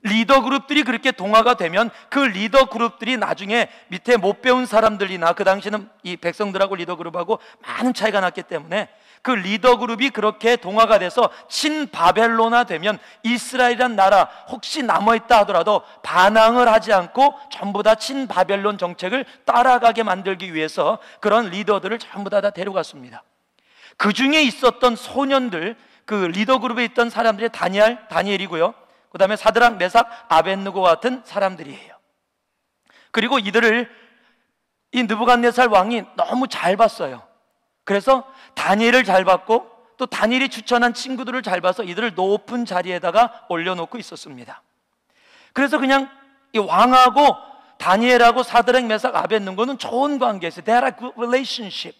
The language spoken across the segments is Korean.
리더 그룹들이 그렇게 동화가 되면 그 리더 그룹들이 나중에 밑에 못 배운 사람들이나, 그 당시에는 이 백성들하고 리더 그룹하고 많은 차이가 났기 때문에 그 리더 그룹이 그렇게 동화가 돼서 친바벨론화 되면 이스라엘이란 나라 혹시 남아있다 하더라도 반항을 하지 않고 전부 다 친바벨론 정책을 따라가게 만들기 위해서 그런 리더들을 전부 다 데려갔습니다. 그 중에 있었던 소년들, 그 리더 그룹에 있던 사람들이 다니엘이고요, 그 다음에 사드락, 메삭, 아벳느고 같은 사람들이에요. 그리고 이들을 이 느부갓네살 왕이 너무 잘 봤어요. 그래서 다니엘을 잘 봤고 또 다니엘이 추천한 친구들을 잘 봐서 이들을 높은 자리에다가 올려놓고 있었습니다. 그래서 그냥 이 왕하고 다니엘하고 사드락, 메삭, 아벳느고는 좋은 관계였어요. They had a good relationship.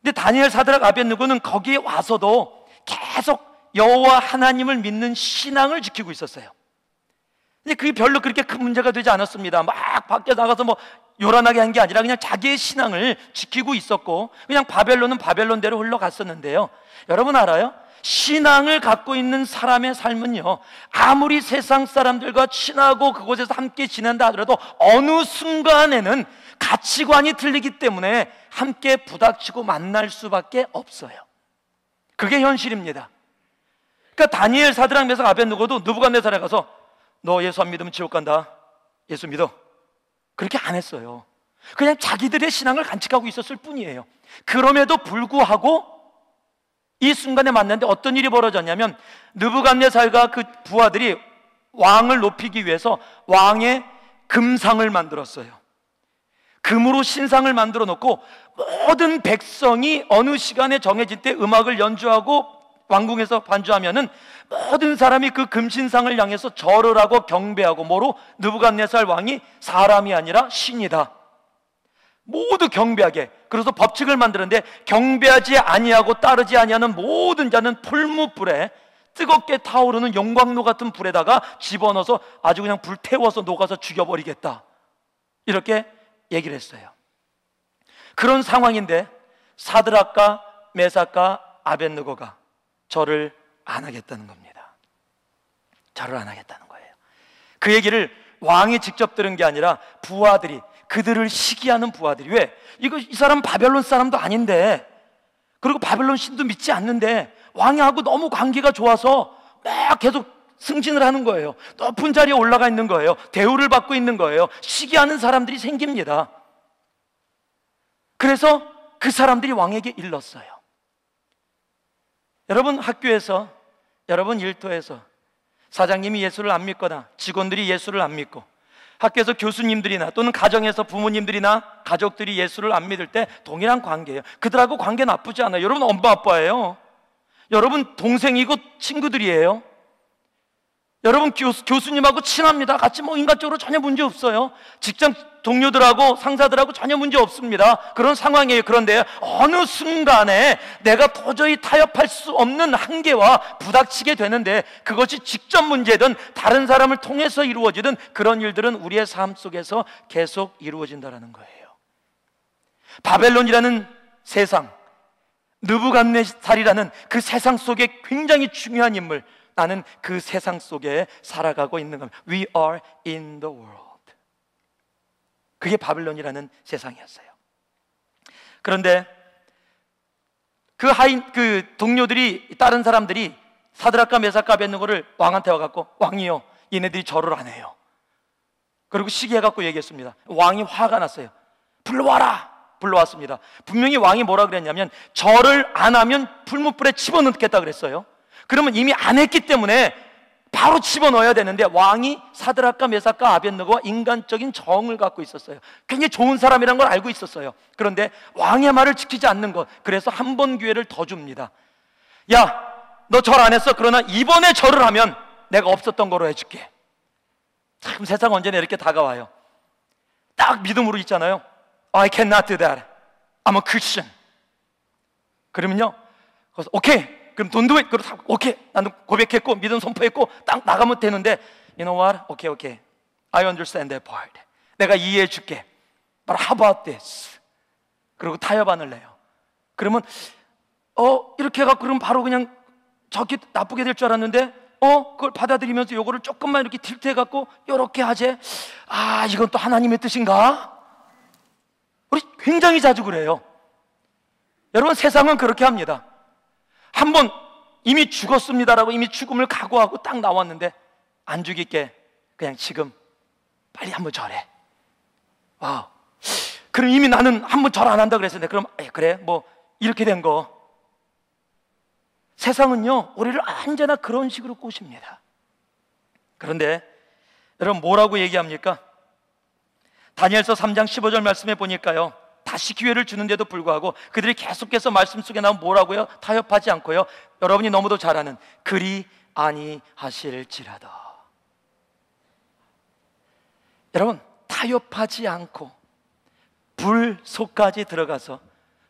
근데 다니엘, 사드락, 아벳느고는 거기에 와서도 계속 여호와 하나님을 믿는 신앙을 지키고 있었어요. 근데 그게 별로 그렇게 큰 문제가 되지 않았습니다. 막 밖에 나가서 뭐 요란하게 한 게 아니라 그냥 자기의 신앙을 지키고 있었고, 그냥 바벨론은 바벨론대로 흘러갔었는데요, 여러분 알아요? 신앙을 갖고 있는 사람의 삶은요, 아무리 세상 사람들과 친하고 그곳에서 함께 지낸다 하더라도 어느 순간에는 가치관이 틀리기 때문에 함께 부닥치고 만날 수밖에 없어요. 그게 현실입니다. 그러니까 다니엘, 사드락, 메삭, 아벳느고도 느부갓네살에 가서 너 예수 안 믿으면 지옥 간다, 예수 믿어, 그렇게 안 했어요. 그냥 자기들의 신앙을 간직하고 있었을 뿐이에요. 그럼에도 불구하고 이 순간에 만났는데 어떤 일이 벌어졌냐면, 느부갓네살과 그 부하들이 왕을 높이기 위해서 왕의 금상을 만들었어요. 금으로 신상을 만들어 놓고 모든 백성이 어느 시간에 정해질 때 음악을 연주하고 왕궁에서 반주하면은 모든 사람이 그 금신상을 향해서 절을 하고 경배하고, 뭐로? 느부갓네살 왕이 사람이 아니라 신이다, 모두 경배하게. 그래서 법칙을 만드는데, 경배하지 아니하고 따르지 아니하는 모든 자는 풀무불에, 뜨겁게 타오르는 용광로 같은 불에다가 집어넣어서 아주 그냥 불태워서 녹아서 죽여버리겠다, 이렇게 얘기를 했어요. 그런 상황인데 사드락과 메삭과 아벳느고가 절을 안 하겠다는 겁니다. 절을 안 하겠다는 거예요. 그 얘기를 왕이 직접 들은 게 아니라 부하들이, 그들을 시기하는 부하들이, 왜? 이 사람 바벨론 사람도 아닌데, 그리고 바벨론 신도 믿지 않는데 왕하고 너무 관계가 좋아서 막 계속 승진을 하는 거예요. 높은 자리에 올라가 있는 거예요. 대우를 받고 있는 거예요. 시기하는 사람들이 생깁니다. 그래서 그 사람들이 왕에게 일렀어요. 여러분 학교에서, 여러분 일터에서 사장님이 예수를 안 믿거나 직원들이 예수를 안 믿고, 학교에서 교수님들이나 또는 가정에서 부모님들이나 가족들이 예수를 안 믿을 때 동일한 관계예요. 그들하고 관계 나쁘지 않아요. 여러분 엄마 아빠예요. 여러분 동생이고 친구들이에요. 여러분 교수님하고 친합니다. 같이 뭐 인간적으로 전혀 문제 없어요. 직장 동료들하고 상사들하고 전혀 문제 없습니다. 그런 상황이에요. 그런데 어느 순간에 내가 도저히 타협할 수 없는 한계와 부닥치게 되는데, 그것이 직접 문제든 다른 사람을 통해서 이루어지든 그런 일들은 우리의 삶 속에서 계속 이루어진다는 거예요. 바벨론이라는 세상, 느부갓네살이라는 그 세상 속에 굉장히 중요한 인물, 나는 그 세상 속에 살아가고 있는 겁니다. We are in the world. 그게 바벨론이라는 세상이었어요. 그런데 그 동료들이, 다른 사람들이 사드락과 메삭과 아벳느고를 왕한테 와갖고, 왕이요, 얘네들이 절을 안 해요. 그리고 시기해갖고 얘기했습니다. 왕이 화가 났어요. 불러와라! 불러왔습니다. 분명히 왕이 뭐라 그랬냐면, 절을 안 하면 풀무불에 집어넣겠다 그랬어요. 그러면 이미 안 했기 때문에 바로 집어넣어야 되는데, 왕이 사드락과 메삭과 아벳느고와 인간적인 정을 갖고 있었어요. 굉장히 좋은 사람이라는 걸 알고 있었어요. 그런데 왕의 말을 지키지 않는 것, 그래서 한 번 기회를 더 줍니다. 야, 너 절 안 했어? 그러나 이번에 절을 하면 내가 없었던 거로 해줄게. 참 세상 언제나 이렇게 다가와요. 딱 믿음으로 있잖아요. I cannot do that. I'm a Christian. 그러면요, 그래서 오케이, 그럼 don't do it. 그럼 오케이, 나는 고백했고 믿음 선포했고 딱 나가면 되는데, you know what? 오케이, I understand that part. 내가 이해해 줄게. But how about this? 그리고 타협안을 내요. 그러면 이렇게 해갖고 그럼 바로 그냥 저기 나쁘게 될 줄 알았는데 그걸 받아들이면서 요거를 조금만 이렇게 틸트해 갖고 요렇게 하재. 이건 또 하나님의 뜻인가? 우리 굉장히 자주 그래요. 여러분, 세상은 그렇게 합니다. 한번 이미 죽었습니다라고 이미 죽음을 각오하고 딱 나왔는데 안 죽일게, 그냥 지금 빨리 한번 절해. 와우. 그럼 이미 나는 한번 절 안 한다 그랬었는데, 그럼 그래 뭐 이렇게 된 거. 세상은요 우리를 언제나 그런 식으로 꼬십니다. 그런데 여러분, 뭐라고 얘기합니까? 다니엘서 3장 15절 말씀에 보니까요, 다시 기회를 주는데도 불구하고 그들이 계속해서 말씀 속에 나오면 뭐라고요? 타협하지 않고요, 여러분이 너무도 잘 아는 그리 아니하실지라도. 여러분, 타협하지 않고 불 속까지 들어가서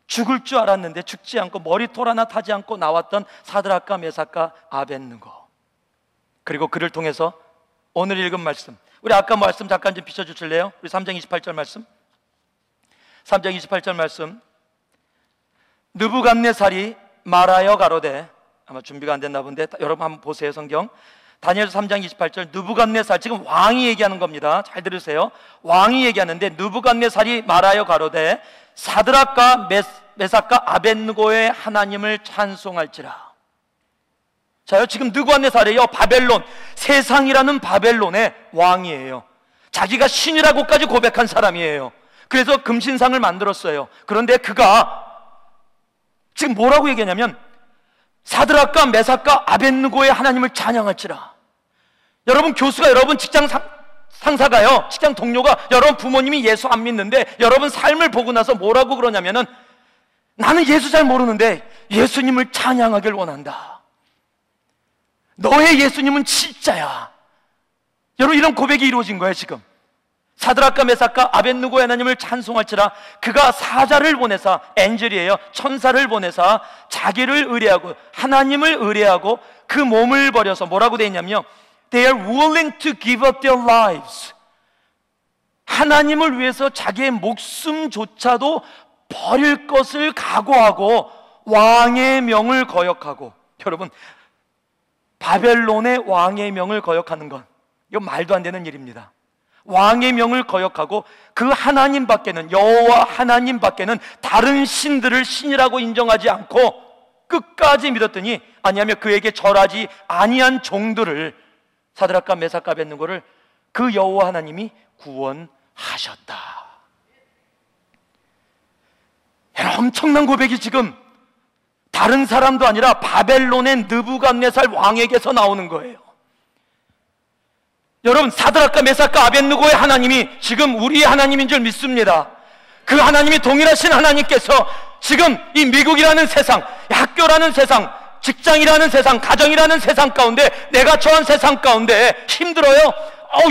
죽을 줄 알았는데 죽지 않고 머리털 하나 타지 않고 나왔던 사드락과 메삭과 아벳느고, 그리고 그를 통해서 오늘 읽은 말씀, 우리 아까 말씀 잠깐 좀 비춰주실래요? 우리 3장 28절 말씀, 3장 28절 말씀. 느부갓네살이 말하여 가로되, 아마 준비가 안 됐나 본데 여러분 한번 보세요. 성경 다니엘서 3장 28절, 느부갓네살, 지금 왕이 얘기하는 겁니다. 잘 들으세요. 왕이 얘기하는데 느부갓네살이 말하여 가로되 사드락과 메삭과 아벳느고의 하나님을 찬송할지라. 자요, 지금 느부갓네살이요, 바벨론, 세상이라는 바벨론의 왕이에요. 자기가 신이라고까지 고백한 사람이에요. 그래서 금신상을 만들었어요. 그런데 그가 지금 뭐라고 얘기하냐면 사드락과 메삭과 아벳느고의 하나님을 찬양할지라. 여러분, 교수가, 여러분 직장 상사가요, 직장 동료가, 여러분 부모님이 예수 안 믿는데 여러분 삶을 보고 나서 뭐라고 그러냐면은 나는 예수 잘 모르는데 예수님을 찬양하길 원한다. 너의 예수님은 진짜야. 여러분, 이런 고백이 이루어진 거예요. 지금 사드락과 메삭과 아벳느고의 하나님을 찬송할지라. 그가 사자를 보내사, 엔젤이에요, 천사를 보내사 자기를 의뢰하고 하나님을 의뢰하고 그 몸을 버려서 뭐라고 되어 있냐면요, They are willing to give up their lives. 하나님을 위해서 자기의 목숨조차도 버릴 것을 각오하고 왕의 명을 거역하고. 여러분, 바벨론의 왕의 명을 거역하는 건 이건 말도 안 되는 일입니다. 왕의 명을 거역하고 그 하나님 밖에는, 여호와 하나님 밖에는 다른 신들을 신이라고 인정하지 않고 끝까지 믿었더니, 아니하면 그에게 절하지 아니한 종들을, 사드락과 메삭과 아벳느고를 그 여호와 하나님이 구원하셨다. 엄청난 고백이 지금 다른 사람도 아니라 바벨론의 느부갓네살 왕에게서 나오는 거예요. 여러분, 사드락과 메삭과 아벳느고의 하나님이 지금 우리의 하나님인 줄 믿습니다. 그 하나님이 동일하신 하나님께서 지금 이 미국이라는 세상, 학교라는 세상, 직장이라는 세상, 가정이라는 세상 가운데, 내가 처한 세상 가운데 힘들어요.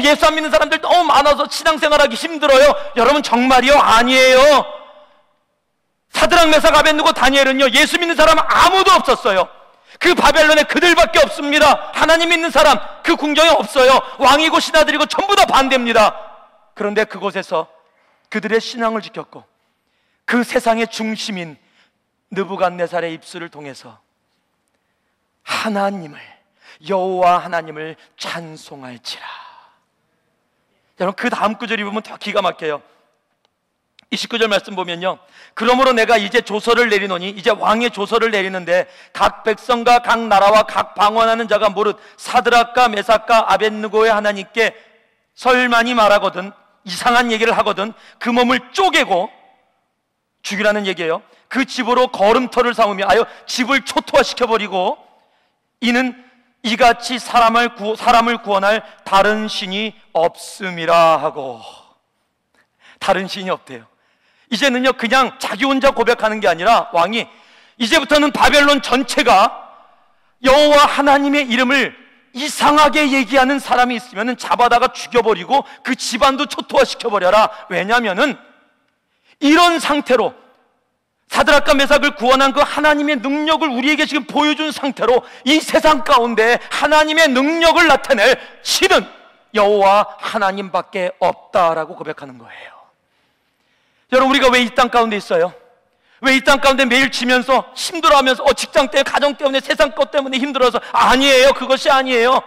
예수 안 믿는 사람들 너무 많아서 신앙생활하기 힘들어요. 여러분, 정말이요? 아니에요. 사드락, 메삭, 아벳느고, 다니엘은요, 예수 믿는 사람은 아무도 없었어요. 그 바벨론에 그들밖에 없습니다. 하나님 믿는 사람 그 궁정에 없어요. 왕이고 신하들이고 전부 다 반대입니다. 그런데 그곳에서 그들의 신앙을 지켰고 그 세상의 중심인 느부갓네살의 입술을 통해서 하나님을, 여호와 하나님을 찬송할지라. 여러분, 그 다음 구절이 보면 더 기가 막혀요. 29절 말씀 보면요, 그러므로 내가 이제 조서를 내리노니, 이제 왕의 조서를 내리는데 각 백성과 각 나라와 각 방언하는 자가 무릇 사드락과 메삭과 아벳느고의 하나님께 설만이 말하거든, 이상한 얘기를 하거든 그 몸을 쪼개고 죽이라는 얘기예요. 그 집으로 걸음터를 삼으며 집을 초토화시켜버리고, 이는 이같이 사람을 구원할 다른 신이 없음이라 하고. 다른 신이 없대요. 이제는요, 그냥 자기 혼자 고백하는 게 아니라 왕이 이제부터는 바벨론 전체가 여호와 하나님의 이름을 이상하게 얘기하는 사람이 있으면 잡아다가 죽여버리고 그 집안도 초토화시켜버려라. 왜냐하면은 이런 상태로 사드락과 메삭을 구원한 그 하나님의 능력을 우리에게 지금 보여준 상태로 이 세상 가운데 하나님의 능력을 나타낼 신은 여호와 하나님밖에 없다라고 고백하는 거예요. 여러분, 우리가 왜 이 땅 가운데 있어요? 왜 이 땅 가운데 매일 지면서 힘들어하면서 직장 때문에 가정 때문에 세상 것 때문에 힘들어서 아니에요. 그것이 아니에요.